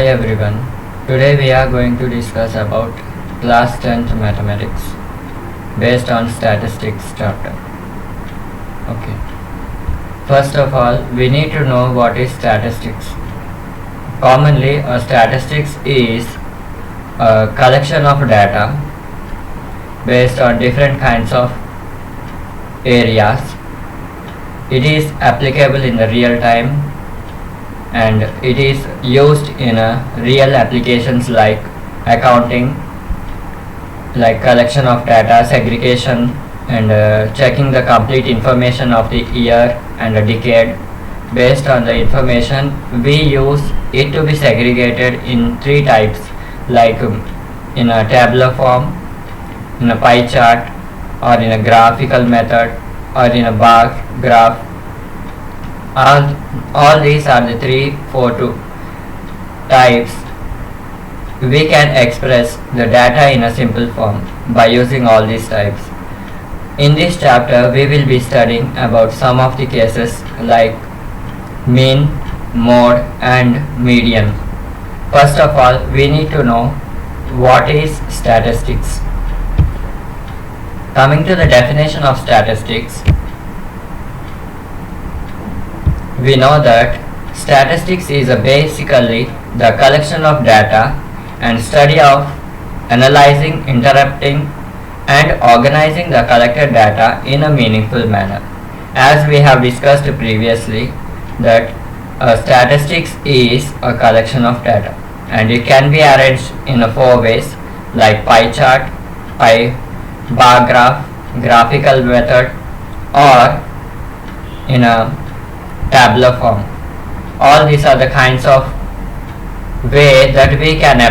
everyone. Today we are going to discuss about class 10th mathematics based on statistics chapter. Okay. First of all, we need to know what is statistics. Commonly, a statistics is a collection of data based on different kinds of areas. It is applicable in the real time and it is used in real applications like accounting, like collection of data, segregation, and checking the complete information of the year and a decade. Based on the information, we use it to be segregated in three types, like in a tabular form, in a pie chart, or in a graphical method, or in a bar graph. All these are the 3 types. We can express the data in a simple form by using all these types. In this chapter, we will be studying about some of the cases like mean, mode, and median. First of all, we need to know what is statistics. Coming to the definition of statistics, we know that statistics is basically the collection of data and study of analyzing, interpreting, and organizing the collected data in a meaningful manner. As we have discussed previously, that statistics is a collection of data and it can be arranged in 4 ways, like pie chart, bar graph, graphical method, or in a tabular form. All these are the kinds of way that we can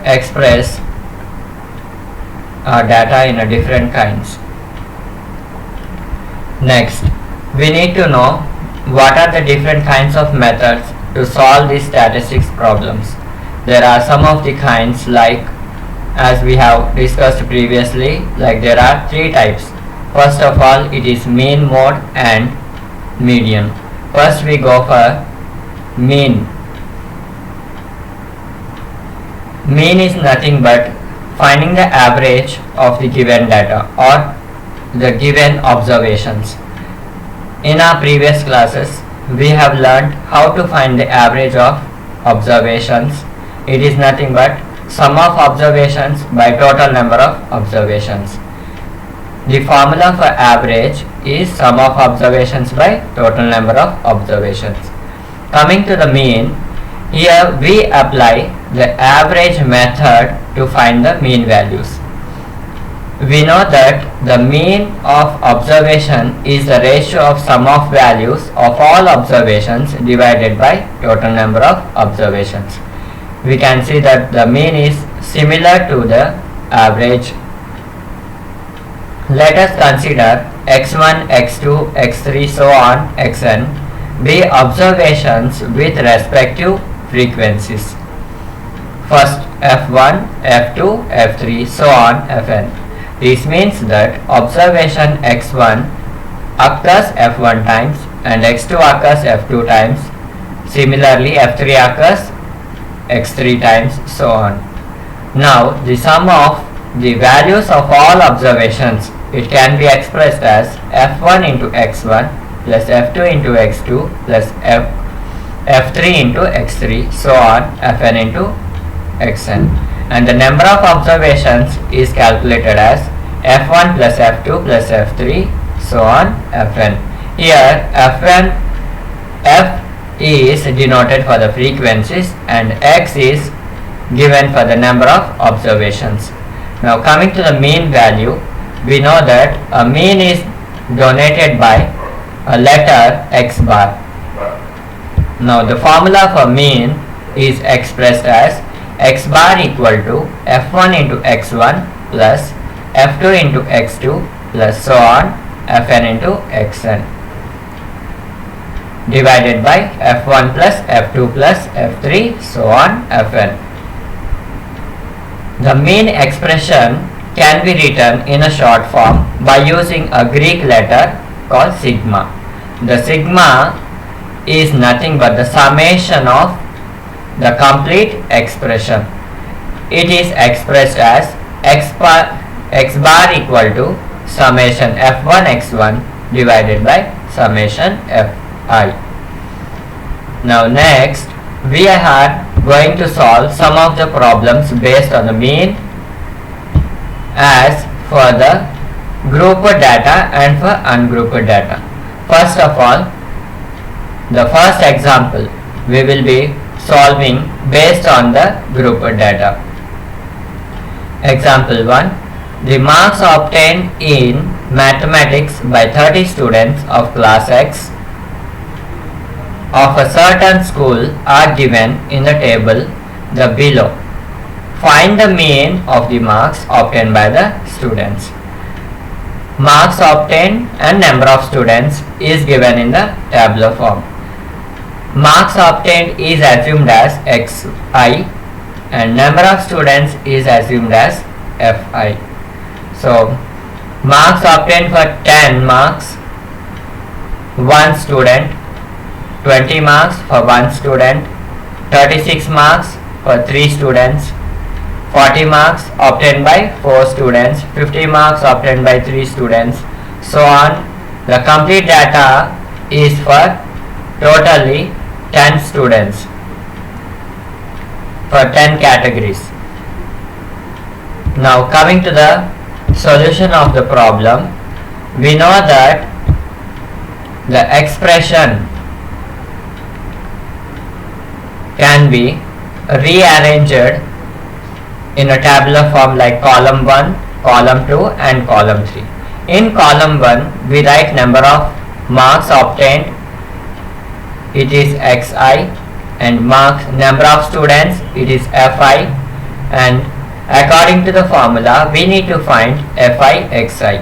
express our data in a different kinds. Next, we need to know what are the different kinds of methods to solve these statistics problems. There are some of the kinds, like as we have discussed previously, like there are 3 types. First of all, it is mean, mode, and median. First we go for mean. Mean is nothing but finding the average of the given data or the given observations. In our previous classes, we have learned how to find the average of observations. It is nothing but sum of observations by total number of observations. The formula for average is sum of observations by total number of observations. Coming to the mean, here we apply the average method to find the mean values. We know that the mean of observation is the ratio of sum of values of all observations divided by total number of observations. We can see that the mean is similar to the average. Let us consider x1, x2, x3, so on, xn be observations with respective frequencies. First f1, f2, f3, so on, fn. This means that observation x1 occurs f1 times and x2 occurs f2 times. Similarly, f3 occurs x3 times, so on. Now, the sum of the values of all observations, it can be expressed as f1 into x1 plus f2 into x2 plus f3 into x3, so on, fn into xn. And the number of observations is calculated as f1 plus f2 plus f3, so on, fn. Here f is denoted for the frequencies and x is given for the number of observations. Now coming to the mean value, we know that a mean is denoted by a letter x bar. Now the formula for mean is expressed as x bar equal to f1 into x1 plus f2 into x2 plus so on, fn into xn, divided by f1 plus f2 plus f3, so on, fn. The mean expression can be written in a short form by using a Greek letter called sigma. The sigma is nothing but the summation of the complete expression. It is expressed as x bar equal to summation f1 x1 divided by summation fi. Now next we are going to solve some of the problems based on the mean as for the grouped data and for ungrouped data. First of all, the first example we will be solving based on the grouped data. Example 1. The marks obtained in mathematics by 30 students of class X of a certain school are given in the table the below. Find the mean of the marks obtained by the students. Marks obtained and number of students is given in the tabular form. Marks obtained is assumed as xi and number of students is assumed as fi. So marks obtained for 10 marks, 1 student, 20 marks for 1 student, 36 marks for 3 students, 40 marks obtained by 4 students, 50 marks obtained by 3 students, so on. The complete data is for totally 10 students for 10 categories. Now coming to the solution of the problem, we know that the expression can be rearranged in a tabular form like column 1, column 2 and column 3. In column 1 we write number of marks obtained, it is xi, and marks number of students, it is fi, and according to the formula we need to find fi xi.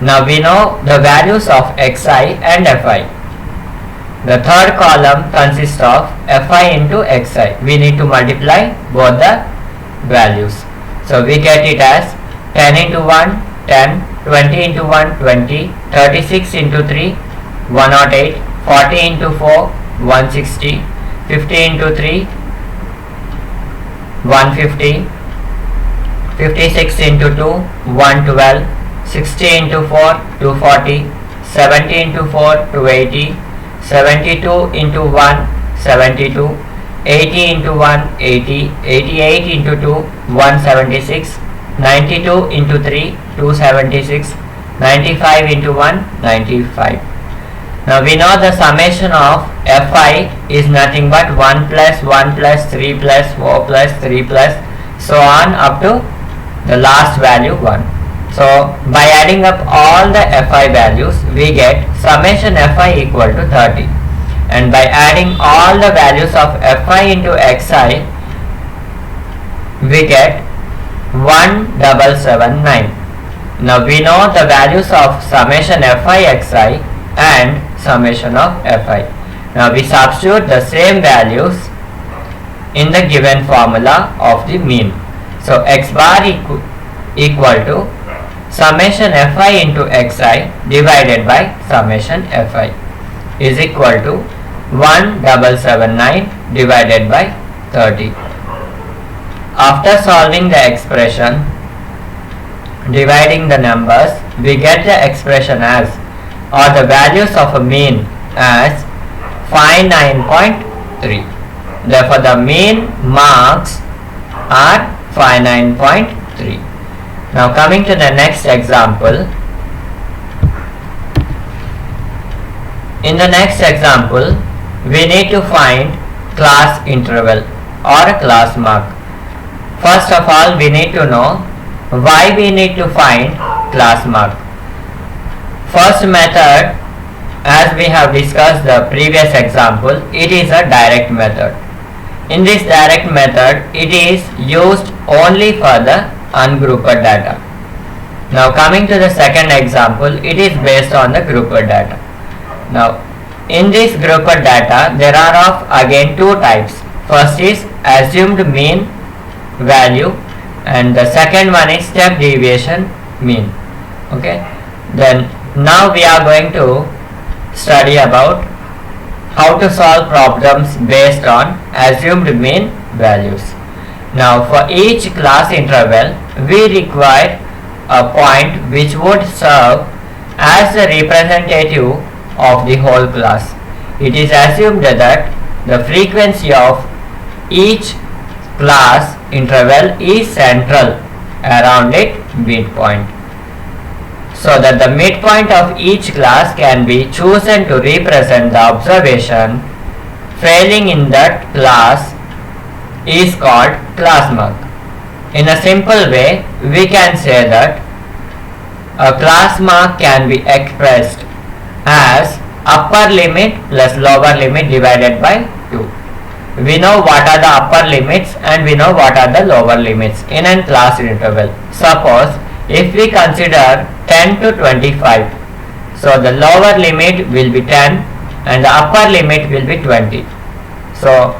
Now we know the values of xi and fi. The third column consists of fi into xi. We need to multiply both the values. So we get it as 10 into 1, 10, 20 into 1, 20, 36 into 3, 108, 40 into 4, 160, 50 into 3, 150, 56 into 2, 112, 60 into 4, 240, 70 into 4, 280, 72 into 1, 72, 80 into 1, 80, 88 into 2, 176, 92 into 3, 276, 95 into 1, 95. Now we know the summation of fi is nothing but 1 plus 1 plus 3 plus 4 plus 3 plus so on up to the last value 1. So by adding up all the fi values we get summation fi equal to 30, and by adding all the values of fi into xi we get 1779. Now we know the values of summation fi xi and summation of fi. Now we substitute the same values in the given formula of the mean. So x bar equal to summation fi into xi divided by summation fi is equal to 1779 divided by 30. After solving the expression, dividing the numbers, we get the expression as, or the values of a mean as 59.3. Therefore the mean marks are 59.3. Now coming to the next example. In the next example, we need to find class interval or a class mark. First of all, we need to know why we need to find class mark. First method, as we have discussed the previous example, it is a direct method. In this direct method, it is used only for the ungrouped data. Now coming to the second example, it is based on the grouped data. Now in this grouped data, there are of again two types. First is assumed mean value and the second one is step deviation mean. Okay. Then now we are going to study about how to solve problems based on assumed mean values. Now for each class interval we require a point which would serve as the representative of the whole class. It is assumed that the frequency of each class interval is central around its midpoint, so that the midpoint of each class can be chosen to represent the observation failing in that class is called class mark. In a simple way, we can say that a class mark can be expressed as upper limit plus lower limit divided by 2. We know what are the upper limits and we know what are the lower limits in a class interval. Suppose if we consider 10 to 25, so the lower limit will be 10 and the upper limit will be 20. So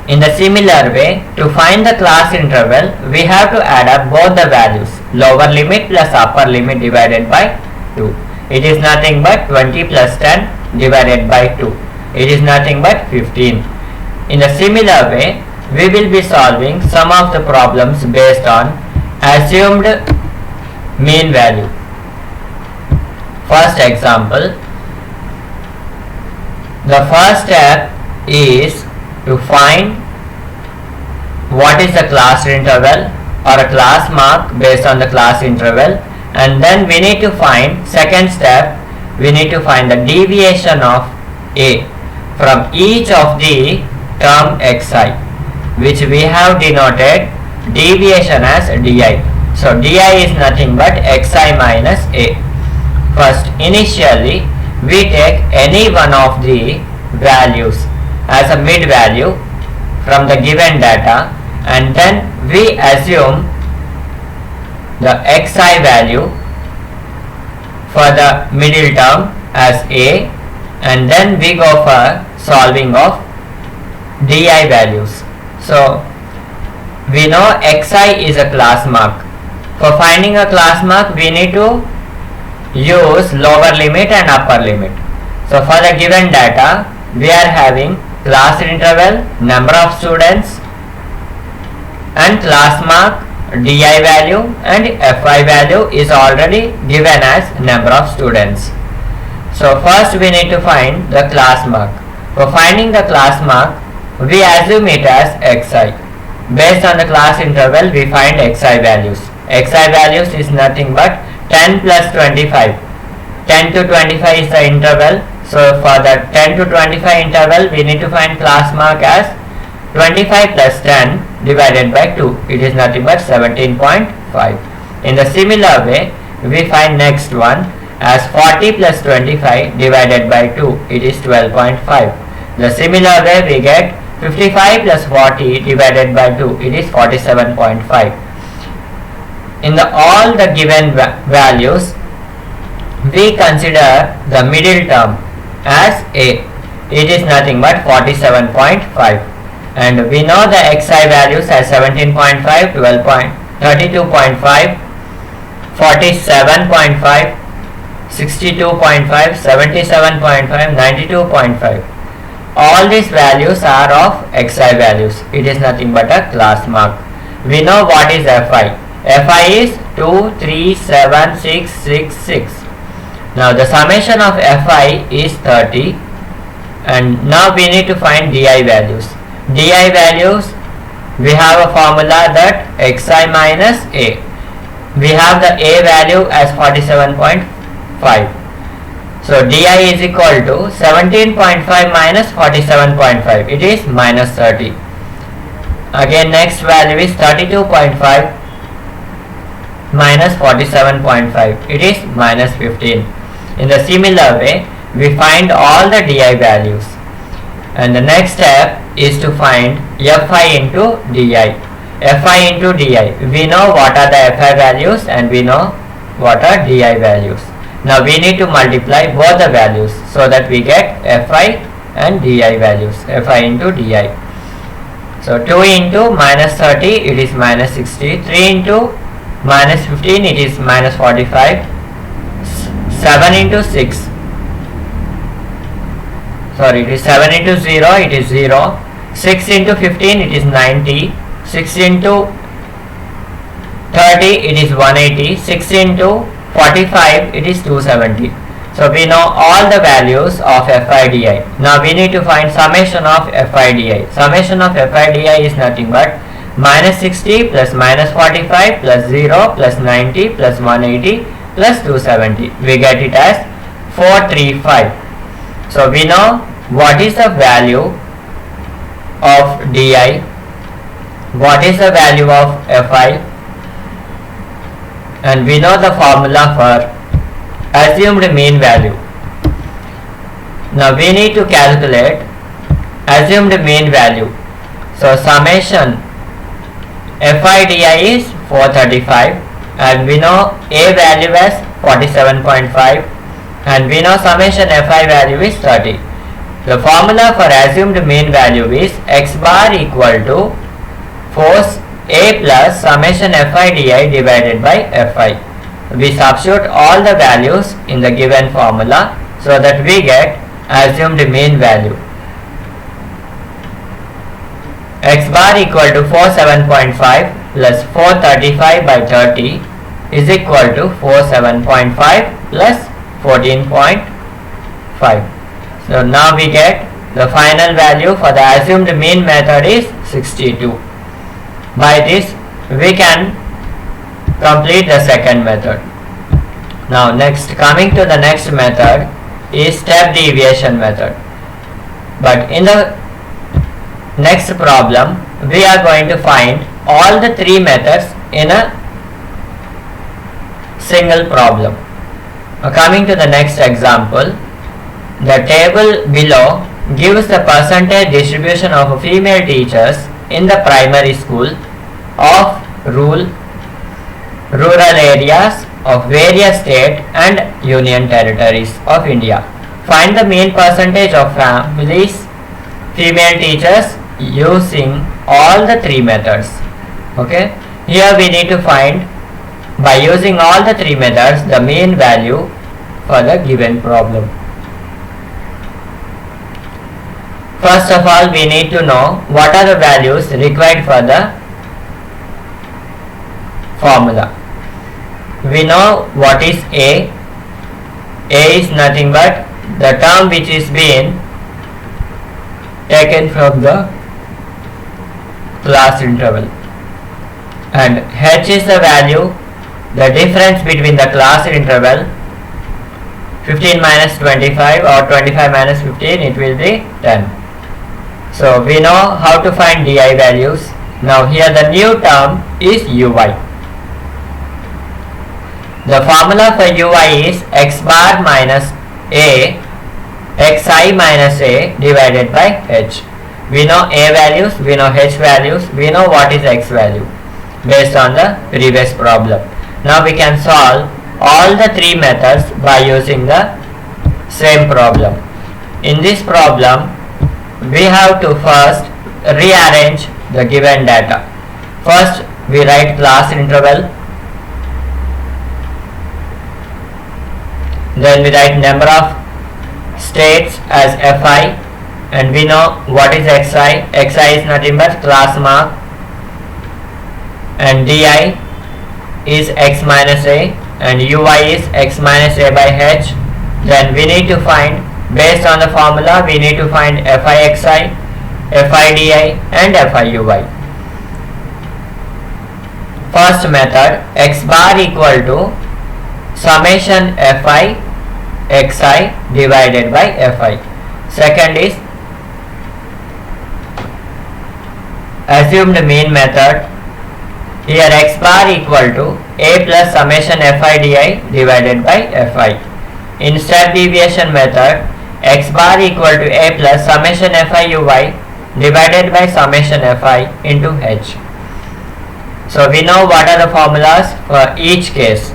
in the similar way, to find the class interval, we have to add up both the values, lower limit plus upper limit divided by 2. It is nothing but 20 plus 10 divided by 2. It is nothing but 15. In a similar way, we will be solving some of the problems based on assumed mean value. First example, the first step is to find what is the class interval or a class mark based on the class interval, and then we need to find, second step, we need to find the deviation of A from each of the term xi, which we have denoted deviation as di. So di is nothing but xi minus A. First, initially we take any one of the values as a mid value from the given data, and then we assume the xi value for the middle term as A, and then we go for solving of di values. So we know xi is a class mark. For finding a class mark, we need to use lower limit and upper limit. So for the given data, we are having class interval, number of students, and class mark, di value, and fi value is already given as number of students. So first we need to find the class mark. For finding the class mark, we assume it as xi. Based on the class interval, we find xi values. Xi values is nothing but 10 plus 25. 10 to 25 is the interval. So for the 10 to 25 interval, we need to find class mark as 25 plus 10 divided by 2. It is nothing but 17.5. In the similar way, we find next one as 40 plus 25 divided by 2. It is 12.5. The similar way we get 55 plus 40 divided by 2. It is 47.5. In all the given values, we consider the middle term as A. It is nothing but 47.5. And we know the xi values as 17.5, 32.5, 47.5, 62.5, 77.5, 92.5. All these values are of xi values. It is nothing but a class mark. We know what is fi. Fi is 2, 3, 7, 6, 6, 6. Now the summation of fi is 30, and now we need to find di values. Di values, we have a formula that xi minus A. We have the A value as 47.5. So di is equal to 17.5 minus 47.5. It is minus 30. Again next value is 32.5 minus 47.5. It is minus 15. In the similar way, we find all the di values. And the next step is to find fi into di. Fi into di. We know what are the fi values and we know what are di values. Now we need to multiply both the values so that we get fi and di values. Fi into di. So 2 into minus 30, it is minus 60. 3 into minus 15, it is minus 45. 7 into 6. sorry, it is 7 into 0, it is 0. 6 into 15, it is 90. 6 into 30, it is 180. 6 into 45, it is 270. So we know all the values of FIDI. Now we need to find summation of FIDI. Summation of FIDI is nothing but minus 60 plus minus 45 plus 0 plus 90 plus 180 plus 270. We get it as 435. So we know what is the value of DI, what is the value of FI, and we know the formula for assumed mean value. Now we need to calculate assumed mean value. So summation FIDI is 435 and we know A value as 47.5 and we know summation FI value is 30. The formula for assumed mean value is x bar equal to force A plus summation FIDI divided by FI. We substitute all the values in the given formula so that we get assumed mean value. X bar equal to 47.5 plus 435 by 30 is equal to 47.5 plus 14.5. So now we get the final value for the assumed mean method is 62. By this we can complete the second method. Now coming to the next method is step deviation method. But in the next problem we are going to find all the three methods in a single problem. Now coming to the next example, the table below gives the percentage distribution of female teachers in the primary school of rural areas of various state and union territories of India. Find the mean percentage of female teachers using all the three methods. Okay, here we need to find, by using all the three methods, the mean value for the given problem. First of all, we need to know what are the values required for the formula. We know what is A. A is nothing but the term which is being taken from the class interval, and H is the value, the difference between the class interval, 15 minus 25 or 25 minus 15, it will be 10. So we know how to find DI values. Now here the new term is UI. The formula for UI is x bar minus A, xi minus A divided by H. We know A values, we know H values, we know what is X value based on the previous problem. Now we can solve all the three methods by using the same problem. In this problem, we have to first rearrange the given data. First, we write class interval. Then we write number of states as Fi, and we know what is Xi. Xi is nothing but class mark, and Di is x minus A, and Ui is x minus A by H. Then we need to find, based on the formula, we need to find Fixi, Fidi and Fiui. First method, x bar equal to summation Fi xi divided by Fi. Second is assumed mean method. Here x bar equal to A plus summation Fidi divided by Fi. In step deviation method, x bar equal to A plus summation Fiui divided by summation Fi into H. So we know what are the formulas for each case.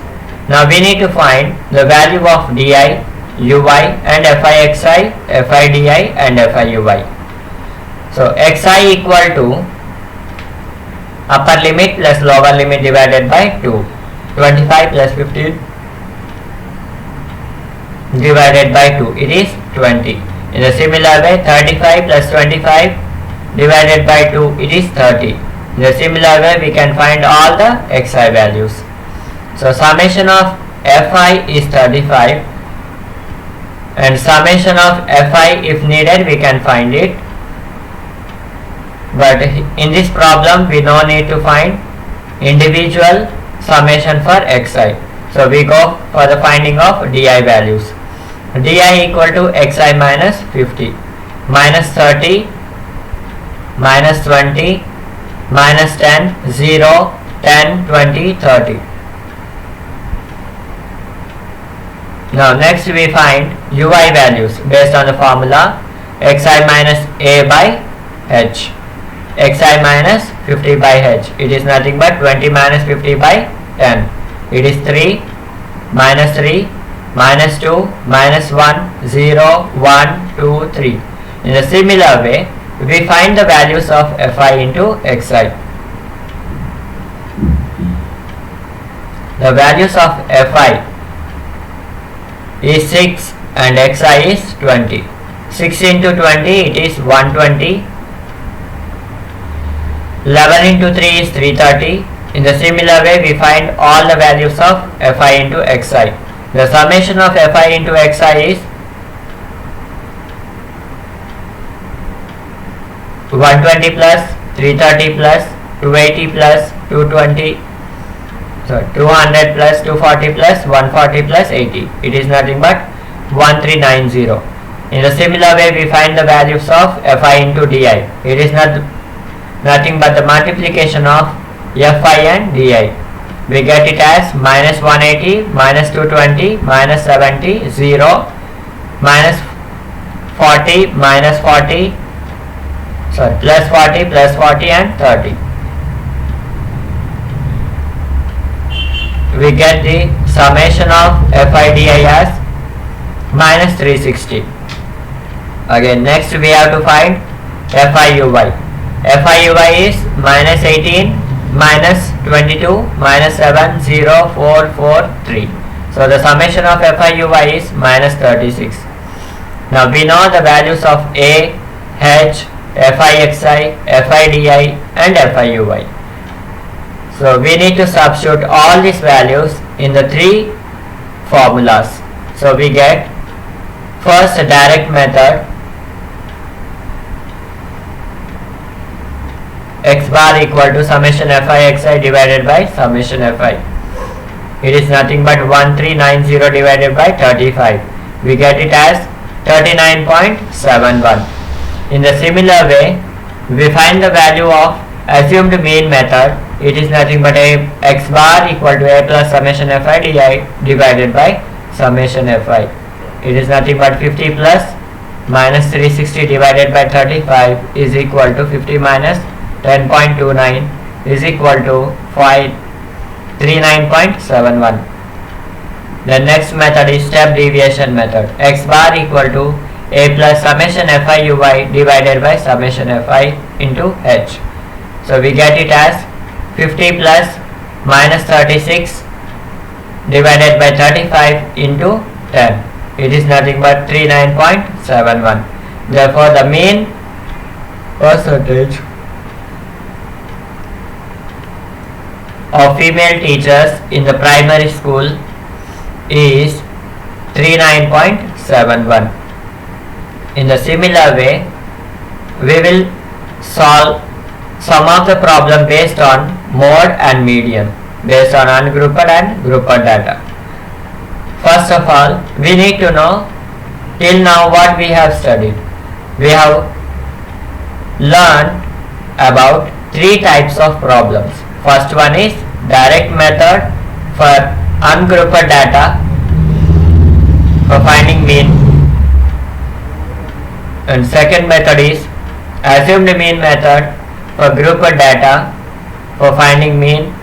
Now we need to find the value of Di, Ui and Fixi, Fidi and Fiui. So xi equal to upper limit plus lower limit divided by 2. 25 plus 15 divided by 2, it is 20. In a similar way, 35 plus 25 divided by 2, it is 30. In a similar way, we can find all the xi values. So summation of fi is 35 and summation of fi, if needed, we can find it. But in this problem, we no need to find individual summation for xi. So we go for the finding of di values. Di equal to xi minus 50, minus 30, minus 20, minus 10, 0, 10, 20, 30. Now next we find ui values based on the formula xi minus a by h. Xi minus 50 by h. It is nothing but 20 minus 50 by 10. It is 3, minus 3, minus 2, minus 1, 0, 1, 2, 3. In a similar way, we find the values of fi into xi. The values of fi is 6 and xi is 20. 6 into 20, it is 120. 11 into 3 is 330. In the similar way, we find all the values of fi into xi. The summation of fi into xi is 120 plus 330 plus 280 plus 220, so 200 plus 240 plus 140 plus 80. It is nothing but 1390. In a similar way, we find the values of fi into di. It is nothing but the multiplication of fi and di. We get it as minus 180, minus 220, minus 70, 0, minus 40, minus 40, so plus 40, plus 40 and 30. We get the summation of fi di as minus 360. Again, next we have to find fi ui. Fi ui is minus 18, minus 22, minus 7, 0, 4, 4, 3. So the summation of fi ui is minus 36. Now we know the values of a, h, fi xi, fi di and fi ui. So we need to substitute all these values in the three formulas. So we get first direct method, x bar equal to summation fi xi divided by summation fi. It is nothing but 1390 divided by 35. We get it as 39.71. In the similar way, we find the value of assumed mean method. It is nothing but a x bar equal to a plus summation fi di divided by summation fi. It is nothing but 50 plus minus 360 divided by 35 is equal to 50 minus 10.29 is equal to 39.71. The next method is step deviation method. X bar equal to a plus summation fi ui divided by summation fi into h. So we get it as 50 plus minus 36 divided by 35 into 10. It is nothing but 39.71. Therefore the mean percentage of female teachers in the primary school is 39.71. In the similar way, we will solve some of the problem based on mode and median, based on ungrouped and grouped data. First of all, we need to know till now what we have studied. We have learned about three types of problems. First one is direct method for ungrouped data for finding mean, and second method is assumed mean method for grouped data for finding mean,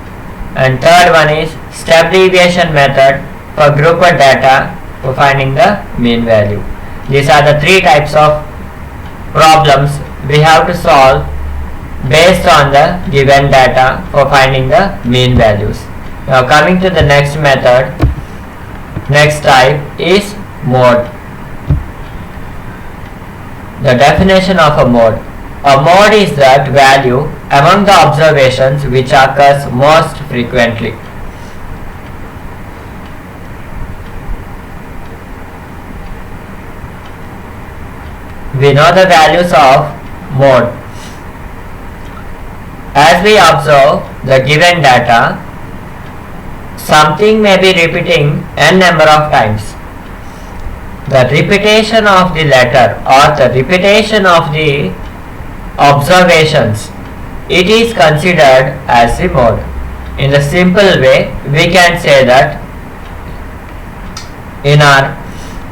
and third one is step deviation method for grouped data for finding the mean value. These are the three types of problems we have to solve based on the given data for finding the mean values. Now coming to the next method, next type is mode. The definition of a mode. A mode is that value among the observations which occurs most frequently. We know the values of mode. As we observe the given data, something may be repeating n number of times. The repetition of the letter or the repetition of the observations, it is considered as a mode. In the simple way, we can say that in our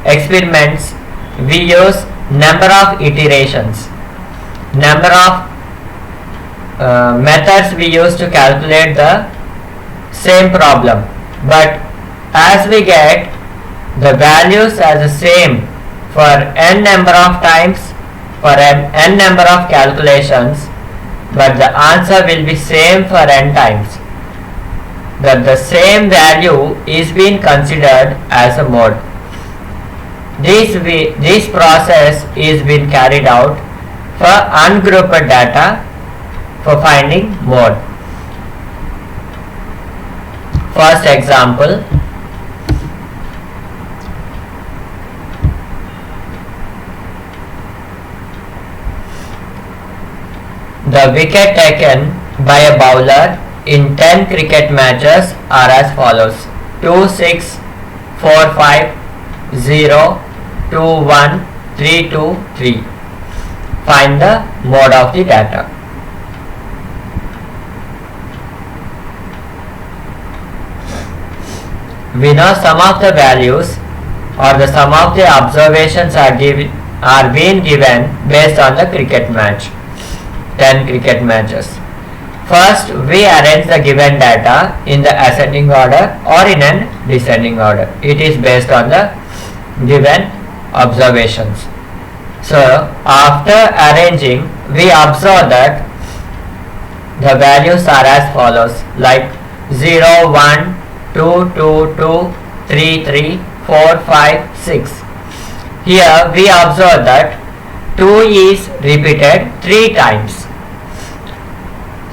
experiments we use number of iterations, number of methods we use to calculate the same problem, but as we get the values as the same for n number of times, for n number of calculations, but the answer will be same for n times, that the same value is being considered as a mode. This process is being carried out for ungrouped data for finding mode. First example, the wicket taken by a bowler in 10 cricket matches are as follows: 2, 6, 4, 5, 0, 2, 1, 3, 2, 3. Find the mode of the data. We know some of the values or the sum of the observations are being given based on the cricket match, 10 cricket matches. First, we arrange the given data in the ascending order or in a descending order. It is based on the given observations. So, after arranging, we observe that the values are as follows, like 0, 1, 2, 2, 2, 3, 3, 4, 5, 6. Here we observe that 2 is repeated 3 times.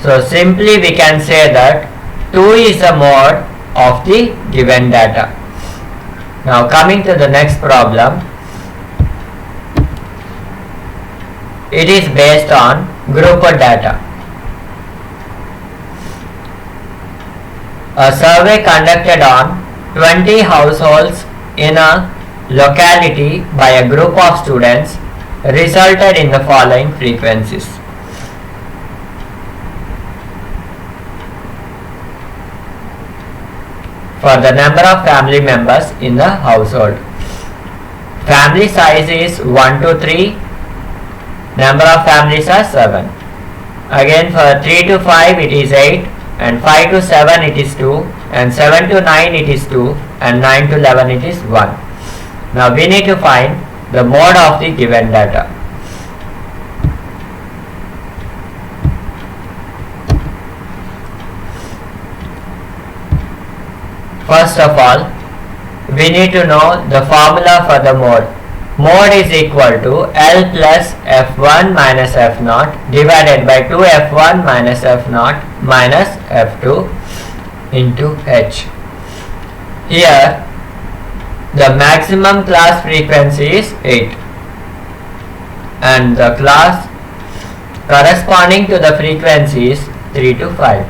So simply we can say that 2 is a mode of the given data. Now coming to the next problem, it is based on grouped data. A survey conducted on 20 households in a locality by a group of students resulted in the following frequencies. For the number of family members in the household. Family size is 1 to 3. Number of families are 7. Again for 3 to 5 it is 8. And 5 to 7 it is 2, and 7 to 9 it is 2, and 9 to 11 it is 1. Now we need to find the mode of the given data. First of all, we need to know the formula for the mode. Mode is equal to L plus F1 minus F0 divided by 2F1 minus F0 minus F2 into H. Here the maximum class frequency is 8 and the class corresponding to the frequency is 3 to 5.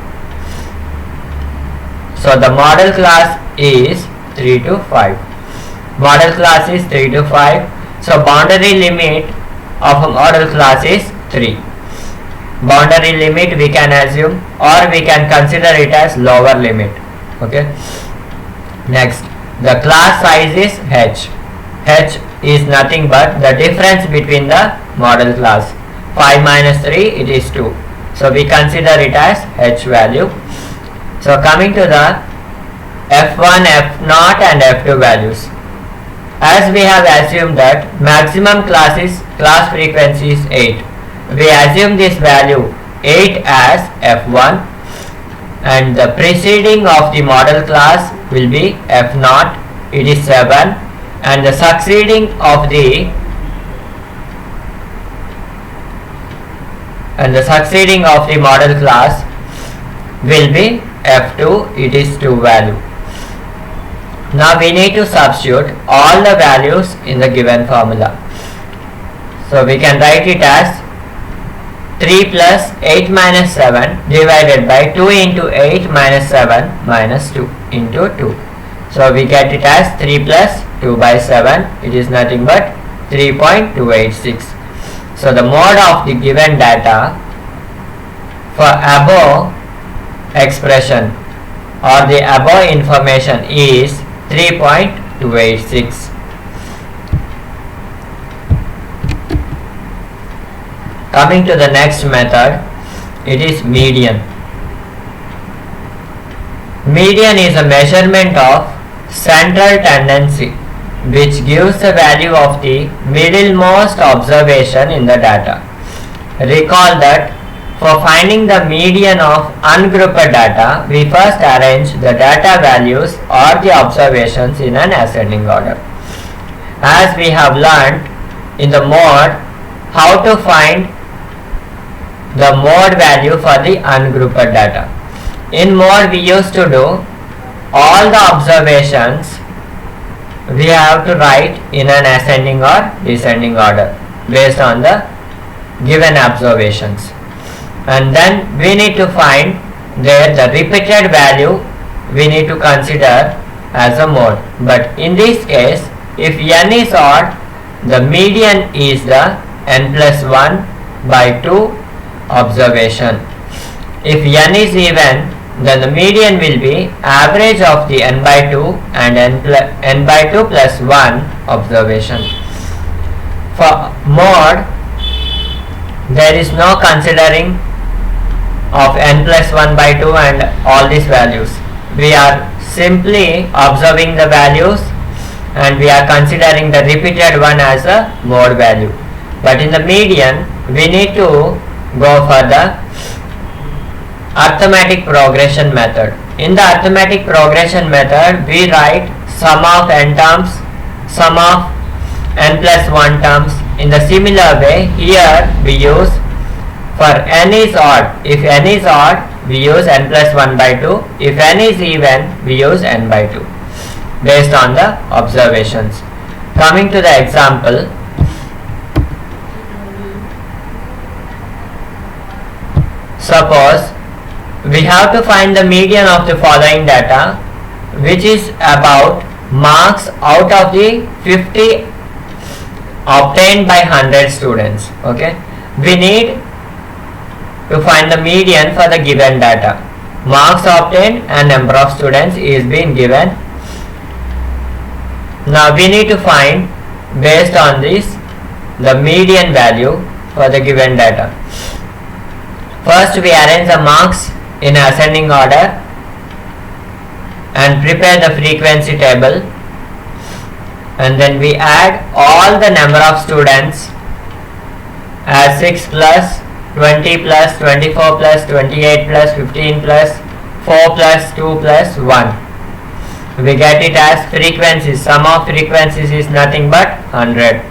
So the model class is 3 to 5. Model class is 3 to 5. So boundary limit of a model class is 3. Boundary limit we can assume, or we can consider it as lower limit. Okay. Next, the class size is H. H is nothing but the difference between the model class. 5 minus 3 it is 2. So we consider it as H value. So coming to the F1, F0 and F2 values. As we have assumed that maximum class frequency is 8, we assume this value 8 as F1 and the preceding of the model class will be F0, it is 7, and the succeeding of the and the succeeding of the model class will be F2, it is 2 value. Now we need to substitute all the values in the given formula. So we can write it as 3 plus 8 minus 7 divided by 2 into 8 minus 7 minus 2 into 2. So we get it as 3 plus 2 by 7, it is nothing but 3.286. So the mode of the given data for above expression or the above information is 3.286. Coming to the next method, it is median. Median is a measurement of central tendency which gives the value of the middlemost observation in the data. Recall that for finding the median of ungrouped data, we first arrange the data values or the observations in an ascending order. As we have learned in the mode how to find the mode value for the ungrouped data. In mode we used to do all the observations we have to write in an ascending or descending order based on the given observations, and then we need to find there the repeated value we need to consider as a mode. But in this case, if n is odd, the median is the n plus 1 by 2 observation. If n is even, then the median will be average of the n by 2 and n by 2 plus 1 observation. For mode, there is no considering of n plus 1 by 2 and all these values. We are simply observing the values and we are considering the repeated one as a mode value. But in the median, we need to go for the arithmetic progression method. In the arithmetic progression method, we write sum of n terms, sum of n plus 1 terms. In the similar way, here we use for n is odd. If n is odd, we use n plus 1 by 2. If n is even, we use n by 2 based on the observations. Coming to the example, suppose we have to find the median of the following data, which is about marks out of the 50 obtained by 100 students. Okay, we need to find the median for the given data. Marks obtained and number of students is being given. Now we need to find based on this the median value for the given data. First we arrange the marks in ascending order and prepare the frequency table, and then we add all the number of students as 6 plus 20 plus 24 plus 28 plus 15 plus 4 plus 2 plus 1. We get it as frequencies. Sum of frequencies is nothing but 100.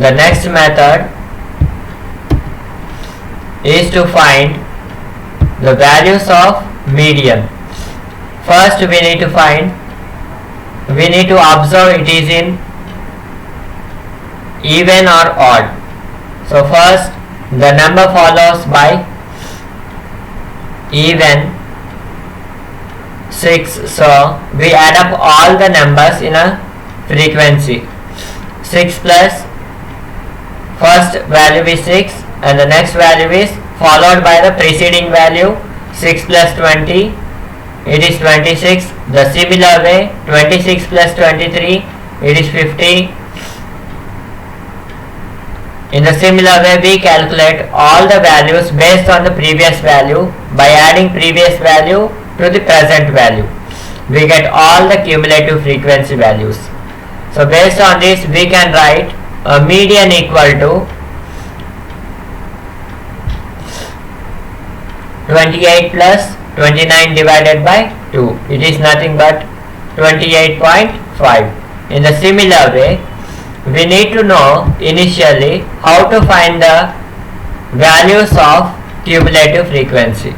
The next method is to find the values of median. First we need to observe it is in even or odd. So first the number follows by even 6. So we add up all the numbers in a frequency. 6 plus first value is 6 and the next value is followed by the preceding value. 6 plus 20, it is 26. The similar way, 26 plus 23, it is 50. In the similar way, we calculate all the values based on the previous value by adding previous value to the present value. We get all the cumulative frequency values. So based on this, we can write a median equal to 28 plus 29 divided by 2. It is nothing but 28.5. In the similar way, we need to know initially how to find the values of cumulative frequency.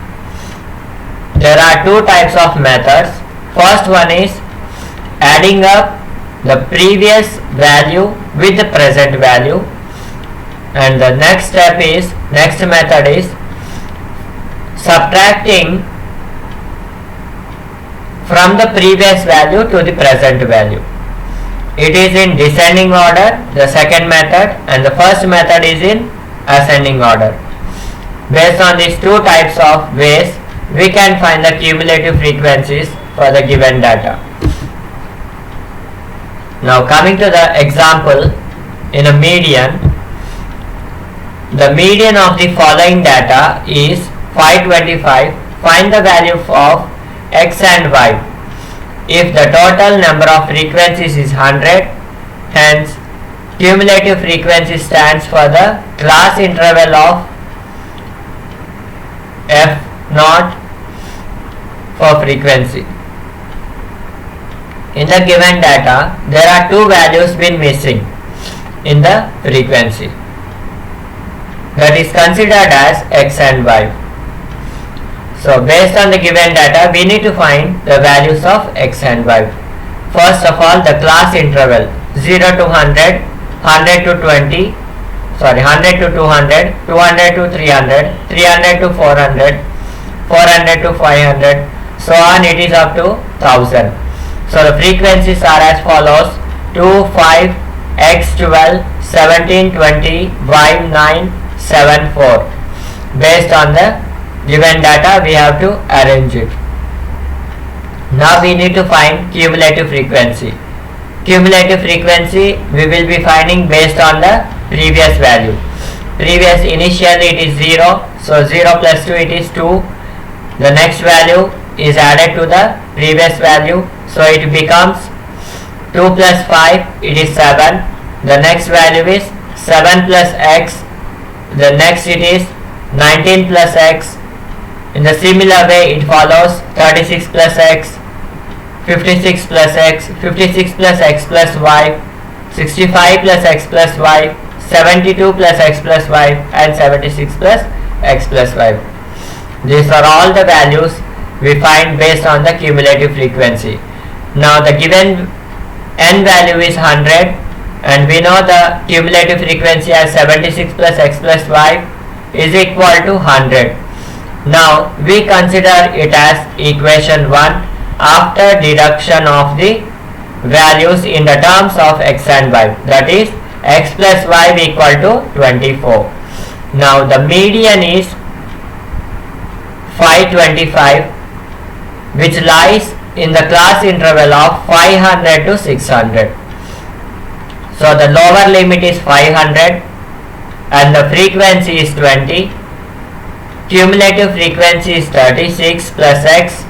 There are two types of methods. First one is adding up the previous value with the present value, and the next method is subtracting from the previous value to the present value. It is in descending order, the second method, and the first method is in ascending order. Based on these two types of ways, we can find the cumulative frequencies for the given data. Now coming to the example, in a median, the median of the following data is 525. Find the value of x and y. If the total number of frequencies is 100, hence cumulative frequency stands for the class interval of f naught for frequency. In the given data, there are two values been missing in the frequency, that is considered as x and y. So based on the given data, we need to find the values of x and y. First of all, the class interval 0 to 100, 100 to 20, 100 to 200, 200 to 300, 300 to 400, 400 to 500, so on it is up to 1000. So the frequencies are as follows: 2, 5, x 12, 17, 20, y 9, 7, 4. Based on the given data, we have to arrange it. Now we need to find cumulative frequency. Cumulative frequency we will be finding based on the previous value. Initially it is 0, so 0 plus 2 it is 2. The next value is added to the previous value, so it becomes 2 plus 5 it is 7. The next value is 7 plus x. The next it is 19 plus x. In the similar way it follows 36 plus x, 56 plus x, 56 plus x plus y, 65 plus x plus y, 72 plus x plus y, and 76 plus x plus y. These are all the values we find based on the cumulative frequency. Now the given n value is 100, and we know the cumulative frequency as 76 plus x plus y is equal to 100. Now we consider it as equation 1 after deduction of the values in the terms of x and y, that is x plus y equal to 24. Now the median is 525, which lies in the class interval of 500 to 600. So the lower limit is 500 and the frequency is 20. Cumulative frequency is 36 plus x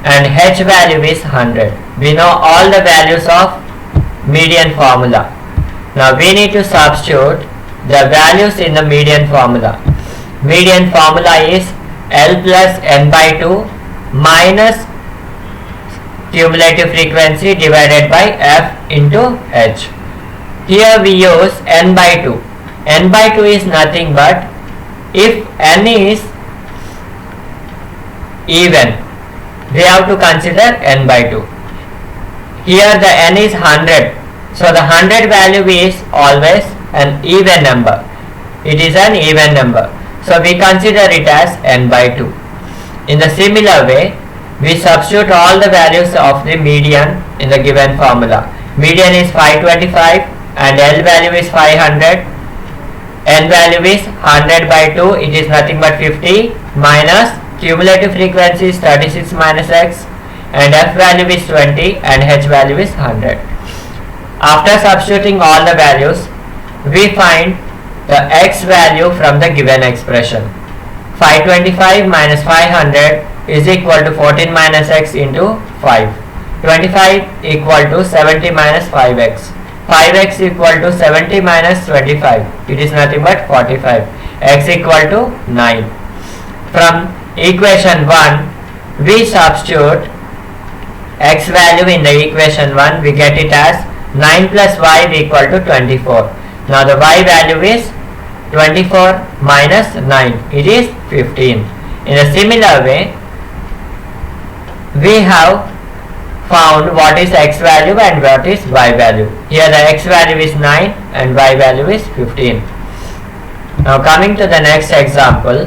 and h value is 100. We know all the values of median formula. Now we need to substitute the values in the median formula. Median formula is L plus n by 2 minus cumulative frequency divided by f into h. Here we use n by 2. N by 2 is nothing but if n is even, we have to consider n by 2. Here the n is 100, so the 100 value is always an even number. It is an even number, so we consider it as n by 2. In the similar way, we substitute all the values of the median in the given formula. Median is 525 and L value is 500. N value is 100 by 2, it is nothing but 50, minus cumulative frequency is 36 minus x, and f value is 20 and h value is 100. After substituting all the values, we find the x value from the given expression. 525 minus 500 is equal to 14 minus x into 5. 25 equal to 70 minus 5x. 5x equal to 70 minus 25. It is nothing but 45. X equal to 9. From equation 1, we substitute x value in the equation 1. We get it as 9 plus y equal to 24. Now the y value is 24 minus 9, it is 15. In a similar way, we have found what is x value and what is y value. Here the x value is 9 and y value is 15. Now coming to the next example,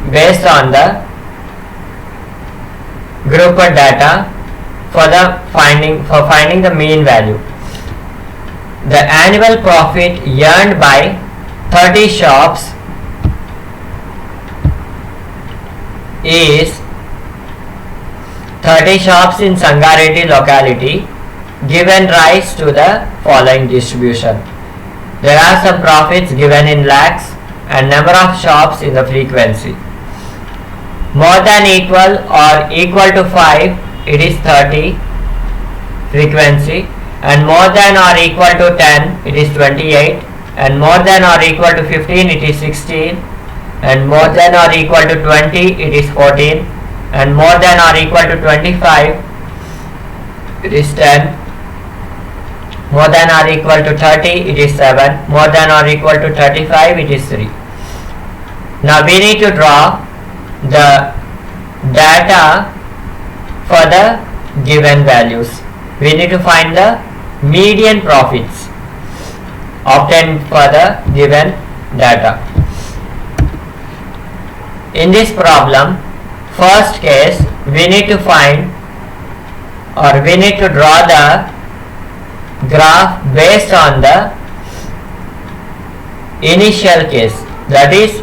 based on the grouped data for finding the mean value. The annual profit earned by 30 shops is 30 shops in Sangareddy locality, given rise to the following distribution. There are some profits given in lakhs and number of shops in the frequency. More than equal to 5, it is 30 frequency, and more than or equal to 10, it is 28, and more than or equal to 15, it is 16, and more than or equal to 20, it is 14, and more than or equal to 25, it is 10, more than or equal to 30, it is 7, more than or equal to 35, it is 3. Now we need to draw the data for the given values. We need to find the median profits obtained for the given data. In this problem, first case, we need to find or we need to draw the graph based on the initial case, that is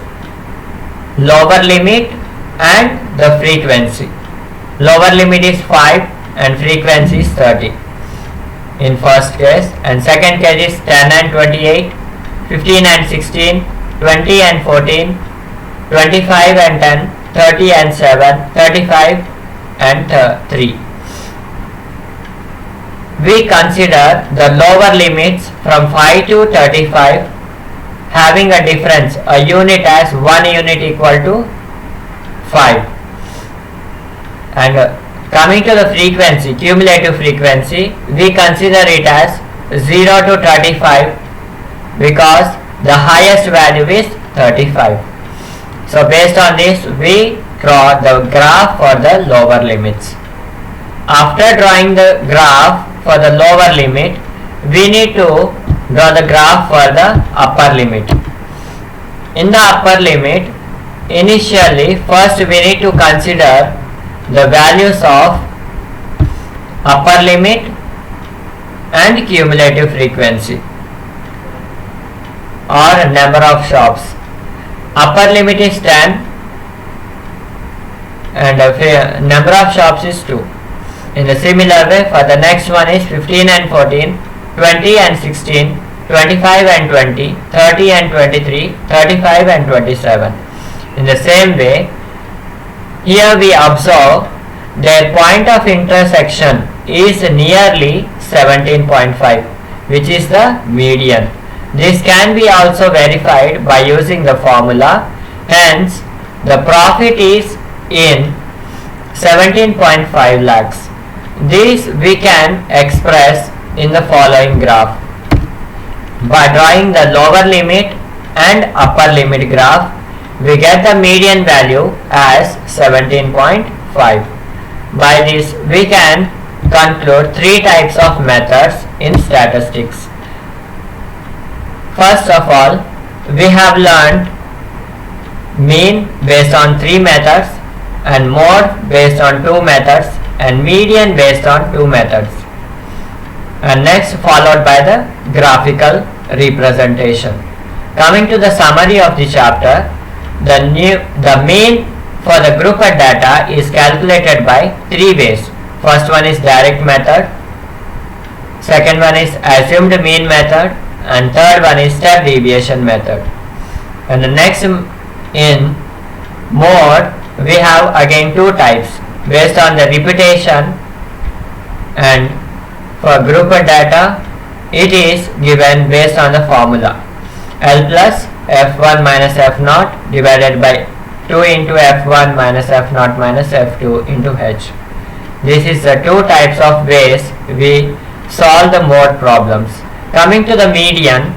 lower limit and the frequency. Lower limit is 5 and frequency is 30 in first case, and second case is 10 and 28, 15 and 16, 20 and 14, 25 and 10, 30 and 7, 35 and 3. We consider the lower limits from 5 to 35 having a difference, a unit as 1 unit equal to 5. And coming to the frequency, cumulative frequency, we consider it as 0 to 35 because the highest value is 35. So based on this, we draw the graph for the lower limits. After drawing the graph for the lower limit, we need to draw the graph for the upper limit. In the upper limit, initially first we need to consider the values of upper limit and cumulative frequency or number of shops. Upper limit is 10 and number of shops is 2. In a similar way, for the next one is 15 and 14, 20 and 16, 25 and 20, 30 and 23, 35 and 27. In the same way, here we observe their point of intersection is nearly 17.5, which is the median. This can be also verified by using the formula. Hence, the profit is in 17.5 lakhs. This we can express in the following graph. By drawing the lower limit and upper limit graph, we get the median value as 17.5. By this, we can conclude 3 types of methods in statistics. First of all, we have learned mean based on 3 methods, and mode based on 2 methods, and median based on 2 methods. And next followed by the graphical representation. Coming to the summary of the chapter, the mean for the grouped data is calculated by 3 ways. First one is direct method, second one is assumed mean method, and third one is step deviation method. And the next in mode, we have again 2 types based on the repetition, and for grouped data it is given based on the formula L plus F1 minus F0 divided by 2 into F1 minus F0 minus F2 into H. This is the 2 types of ways we solve the mode problems. Coming to the median,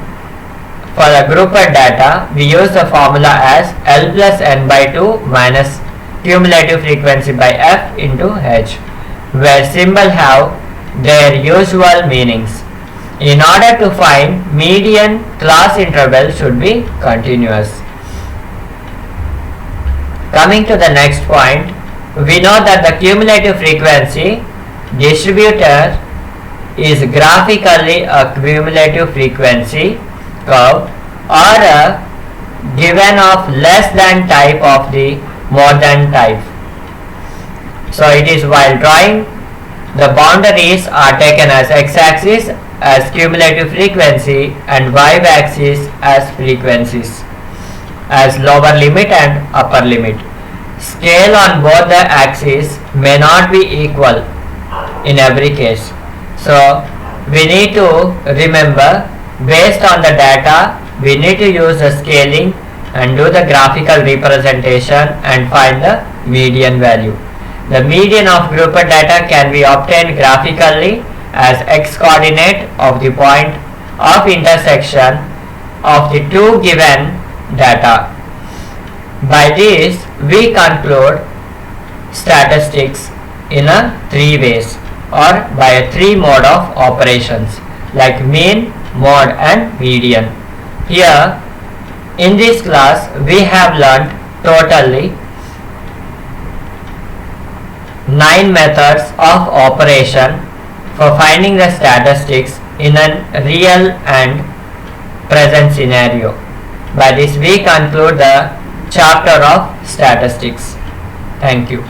For the grouped data, we use the formula as L plus n by 2 minus cumulative frequency by f into h, where symbols have their usual meanings. In order to find median, class interval should be continuous. Coming to the next point, we know that the cumulative frequency distributor is graphically a cumulative frequency curve or a given of less than type of the more than type. So it is while drawing, the boundaries are taken as x-axis as cumulative frequency and y-axis as frequencies, as lower limit and upper limit. Scale on both the axes may not be equal in every case. So we need to remember, based on the data, we need to use the scaling and do the graphical representation and find the median value. The median of grouped data can be obtained graphically as x coordinate of the point of intersection of the two given data. By this, we conclude statistics in a three ways or by a three mode of operations like mean, mode and median. Here in this class we have learnt totally 9 methods of operation for finding the statistics in a real and present scenario. By this we conclude the chapter of statistics. Thank you.